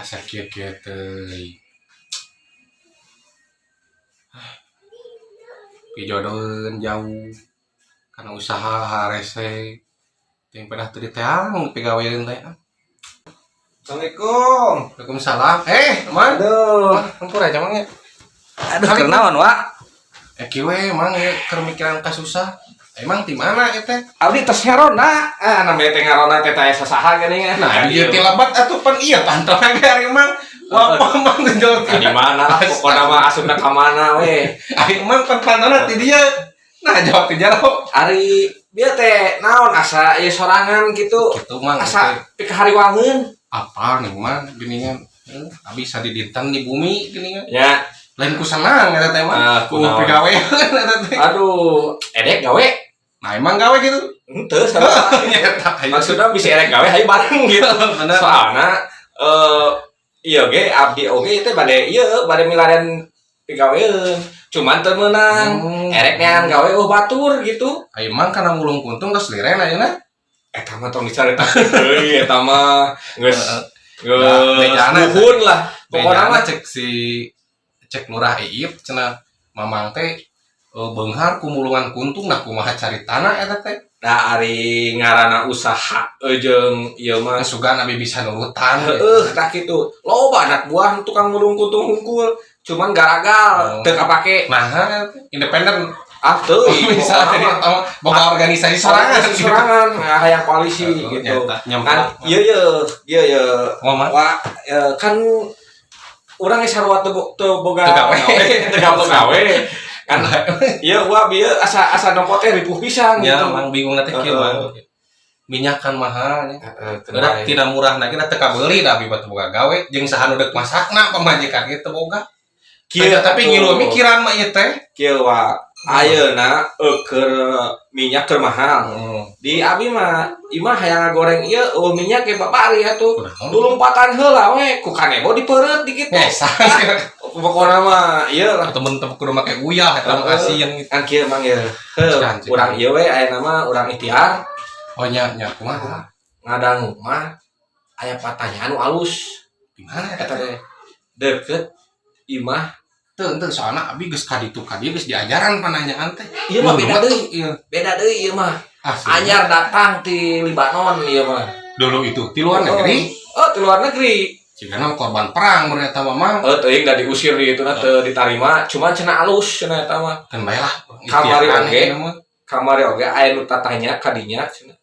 sakit teh. Pijodohan jauh karena usaha harese yang pernah tadi teang pegawai teh. Assalamualaikum. Waalaikumsalam. Mang. Aduh. Ampun aja mang ya. Aduh, kenaon, Wak? Kiwe mang ya keur mikiran kasusah. Emang di mana eta? Abdi tos herona. Namanya teh ngarona teh taya sasaha geuning. Nah, ieu teh labat atuh pan ieu pantona ge ari mang. Wapa mang ngejol Di mana? Pokona mah asupna ka mana we? Ari mang pantona ti dieu. Nah, jawab ti jaro. Ari bieu teh naon asa ieu sorangan gitu. Kitu mang Asa pikahariwangeun. apa nih mang geningan bisa didinten di bumi geningan. Ya. Lain ku senang eta teh mah. Ku Kunaon. pegawe eta teh. Aduh, edek gawe. Nah, emang gawe gitu. Henteu salah. Maksudnya bisa erek gawe hayu bareng gitu. Bener. Soalna iya ge abdi oge teh bade ieu bade milarian pigaweun. Cuman teu meunang. Erek neangan gawe batur gitu. Emang kana ngulung kuntung geus liren ayeuna. Eta mah tong dicaritakeun deui eta mah geus bejana nuhun lah. Pokona mah cek Lurah Iip cenah mamang teh beunghar ku mulungan kuntung nah kumaha caritana eta teh. da ari ngaranna usaha jeung ieu mah Sugan abi bisa nurutan. tah kitu. Loba anak buah tukang mulung kuntung hungkul. Cuman garagal teu kapake. Nah, independen Teu bisa jadi boga organisasi sorangan. Nah, hayang koalisi gitu. Kan ieu Ngomong. Wah, kan urang geus sarua teu boga Gawe. teu gawe. Kan ieu wah bieu asa nopot teh ripuh pisan Ya, gitu. mang bingung teh kieu mang. Minyak kan mahal nya. Heeh, Tidak murah na kita teu kabeuli da abi batu boga gawe jeung saha nu deuk masakna pamajikan kieu teu boga. Kieu tapi ngilu mikiran mah ieu teh. Kieu wah ayeuna keur minyak keur mahal. Di abi mah imah hayang ngagoreng ieu minyak ge babari atuh. Dulumpatan heula we ku kanebo dipeureut dikit teh. Pokona mah ieu lah Temen teu kudu make uyah eta mah kasihan gitu. kan kieu mang ieu. Urang ieu we ayeuna mah urang ikhtiar. Oh nya kumaha? Ngadangu mah aya patanya anu alus. Di mana Eta eta teh deukeut imah. Teu soalna abi geus ka ditu ka dieu geus diajaran pananyaan teh. Ieu mah beda deui. Ieu. Beda deui ieu mah. Asli. Anyar datang ti Libanon ieu mah. Dulu itu di luar negeri. Oh, di luar negeri. Cigana korban perang mun eta mah mang. Teuing da diusir di ituna teu ditarima, cuman cenah alus cenah eta mah. Kan bae lah. Kamari ikhtiaran oge. eta mah. Kamari oge aya nu tatanya ka dinya cenah.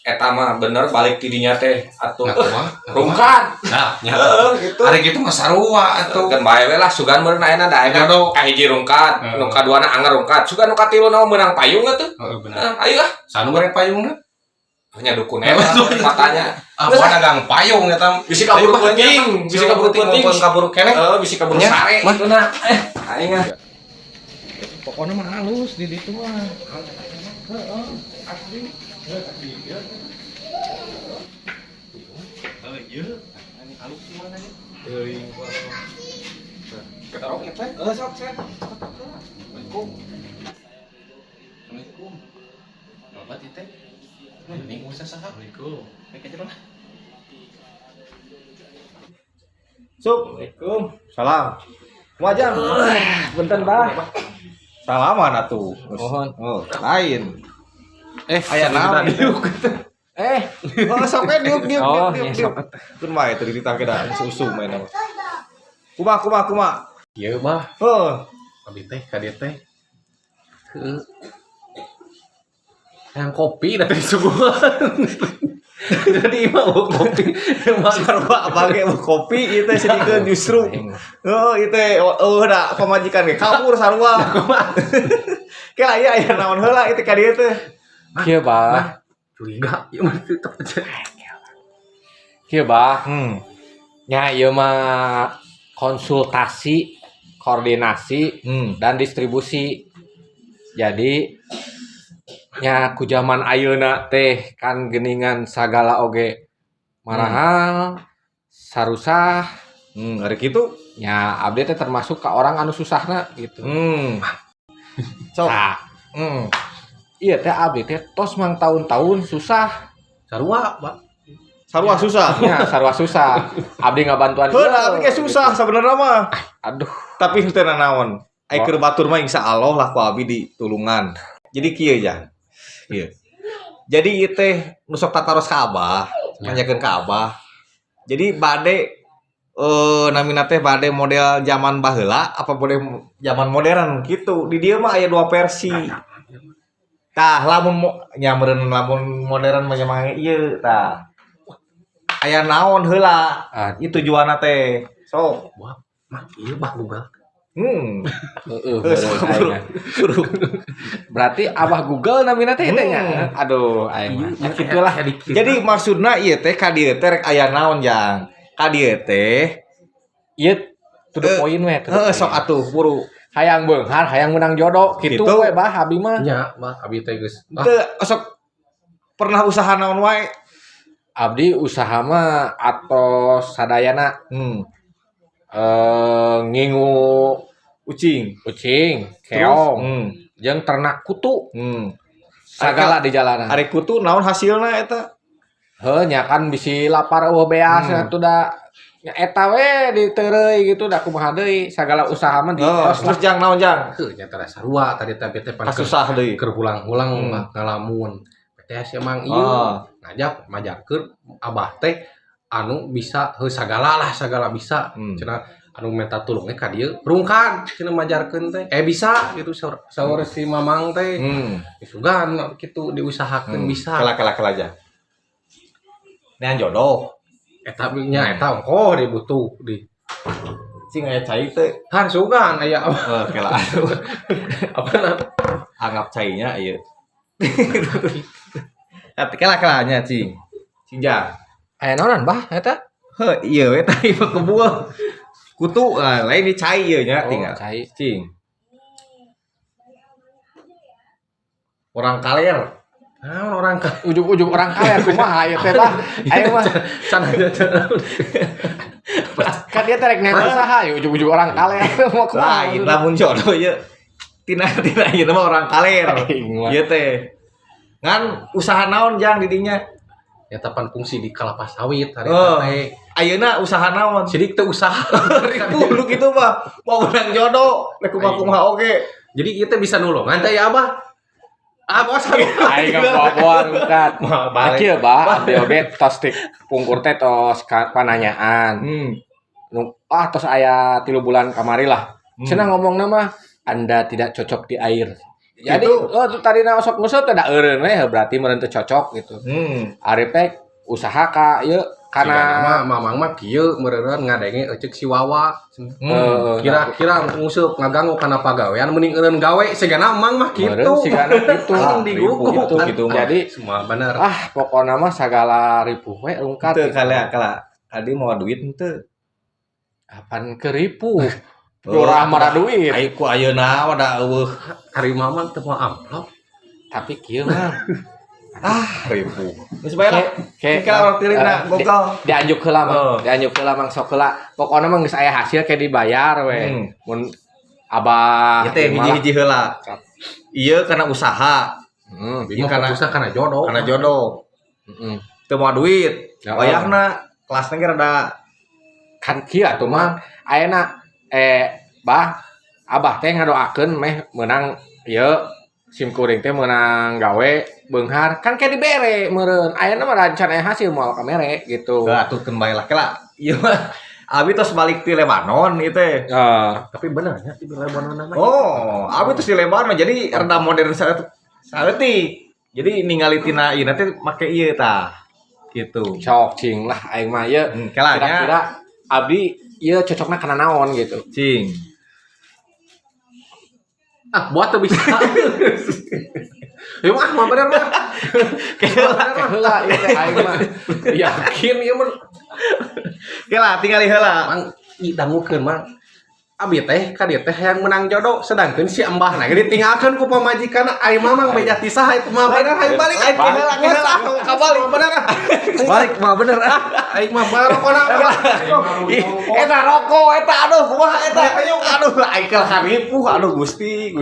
Eta mah bener balik ti dinya teh atuh Nah, kumaha? rungkan. Nah, nya. Gitu. Ari kitu mah sarua atuh. Kan bae we lah sugan meureun ayeuna da aya Aduh. kahiji rungkat, nu kaduana anger rungkat. Sugan nu katilu naon meunang payung atuh. Heeh bener. Nah, ayo lah. Sanu bareng payungna? Hanya dukun eta matanya. Apa dagang payung eta? Bisi kaburu penting, bisi kaburu penting. Maupun kaburu keneh. Bisi kaburu Nya, sare mah. ituna. Aing mah. Pokoknya mah halus di ditu mah. Assalamualaikum. Bapak titeh. Ini usah saha. Assalamualaikum. Baik aja lah. Assalamualaikum. Salam. Wajan. Benten dah. Salaman atuh. Mohon. Oh, lain. Aya naon? Oh, sok diuk. Oh, iya, sok. Kun mah teu ditake da susu main nama. Kuma. Ieu mah Oh, abi teh ka dieu teh. Yang kopi da teh suguhan. Jadi mah kopi. sarua bage kopi ieu teh sedikeun justru. Oh, ieu teh da pamajikan ge kabur sarua. Ke aya naon heula ieu teh ka dieu teh. Kieu bah. Curiga, ieu mah teu percaya. Kieu bah. Ya, Nya ieu mah konsultasi, koordinasi dan distribusi. Jadi nya ku zaman ayeuna teh kan geuningan sagala oge marahal, sarusah. Ari kitu. Nya abdi teh termasuk ka orang anu susahna gitu. Sok. Nah, iya teh abdi teh tos mang tahun-tahun susah. Sarua, Pak. Sarua susah. Ya, sarua susah. Abdi ngabantuan Heula tapi kayak susah sebenarnya mah. Aduh. Tapi teu naon. Ai keur batur mah insyaallah lah ku abdi ditulungan. Jadi kieu ya. Ieu. Jadi ieu teh nu sok tataros ka Abah, nanyakeun ka Abah. Jadi bade namina teh bade model zaman baheula apa boleh zaman modern gitu. Di dieu mah aya 2 versi. Tah lamun nyameureun lamun modern mah nyamange ieu tah. Aya naon heula? Itu tujuanna teh. Sok. Wah, mah ieu bah Google. Berarti Abah Google namina teh nya. Aduh, aing mah. Gitulah. Jadi maksudna ieu teh ka dieu teh rek aya naon jang. Ka dieu teh Ieu to the point we. sok atuh buru. Hayang beunghar, hayang menang jodoh. Kitu Gitu. we bah abi mah. Nya, bah abi teh geus. Teu sok pernah usaha naon wae. Abdi usaha mah atos sadayana ngingu Ucing. keong, jeung ternak kutu. Sagala di jalanan. Ari kutu naon hasilna eta? Heuh nya kan bisi lapar eueuh beas atuh da nya eta we diteureuy gitu da kumaha deui sagala usaha mah di Terus jang naon jang? Heuh nya teh sarua tadi teh teh pan Susah deui. keur ulang-ulang mah ngalamun. PTS emang ieu ngajak majakeun Abah teh anu bisa heuh sagala bisa. Cenah anu minta tulungnya ka dieu rungkad cenah majarkeun teh bisa gitu saur si Mamang teh sugan kitu diusahakeun bisa Kala aja. Nean jodoh. eta nya eta ongkoh dibutuh di Cing aya cai teh. har sugan aya Kela apa anggap cainya ieu. Tapi kela nya cing. Cing jang. aya naonan bah eta Heuh ieu we tadi mah kebuah. Kutu lain di cai ieu nya tinggal. cai Cing. Orang kaler. orang ujug-ujug orang kaya kumaha ieu teh bah aing mah can aja kan dia terek nang usaha ya ujug-ujug orang kaya mau kumaha Lain lamun jodoh ieu. Tina ieu mah orang kaler. Ieu teh. Ngan usaha naon jang di dinya? ya tapan fungsi di kelapa sawit hari teh Ayeuna usaha naon? sidik teh usaha Dulu gitu mah mau menang jodoh, lek kumaha oge. jadi kita bisa nulungan teh ya Abah bos aing ngabawa rungkat Balik. kieu bah abdi oge tos tik pungkur teh tos pananyaan tos aya 3 bulan kamari lah cenah ngomongna mah Anda tidak cocok di air. Jadi tuh tadi na sok nguseup teh da eureun we berarti meureun teu cocok gitu. Ari teh usaha ka ieu kana mamang mah kieu meureun ngadenge eceuk si Wawa. Kira-kira nguseup ngaganggu kana pagawean mending eureun gawe sigana mang mah kitu. Sigana kitu Digugu gitu. Jadi semua bener. Pokona mah sagala ripuh we rungkat. Teu kala adi mau duit henteu. Apaan keripuh? Murah marah duit. Ai ku ayeuna da eueuh. Hari mamang teu mau amplop. Tapi kieu mah Ribu. Geus bae lah. Kira orang tirina gogol. Dianjuk heula mah. Dianjuk heula mang sok heula. Pokona mah geus aya hasil ke dibayar we. Mun Abah Ieu teh hiji-hiji heula. Ieu kana usaha. Ieu kana usaha kana jodoh. Kana jodoh. Teu moal duit. Wayahna kelasna ge rada kan kieu atuh mah ayeuna Abah teh ngadoakeun meh meunang ieu sim kuring teh meunang gawe beunghar kan kayak dibere meureun ayeuna mah rencana hasil moal kamere gitu. atuh kembali lah kela. Ieu mah abi tos balik ti Lebanon ieu teh. Tapi bener nya di Lebanon nama. Oh, abi tos di Lebanon jadi rada modern saeutik. Jadi ningali tina ieu teh make ieu tah. Gitu. Cok cing lah aing mah ieu kira-kira abdi ieu cocokna kana naon gitu. Cing. Buat tuh bisa. Ya mah bener mah. Kayak heula ieu teh aing mah Yakin ieu mah. Kela tingali heula. Mang dangukeun mang. Abi teh ka dieu teh hayang menang jodoh sedangkeun si embahna ge ditinggalkeun ku pamajikanna ai mamang beja tisah itu mah bener hayang balik ai heula kabalik bener. Balik mah bener aing mah barokona. Eta rokok eta aduh kumaha eta aduh aing keur haripuh aduh Gusti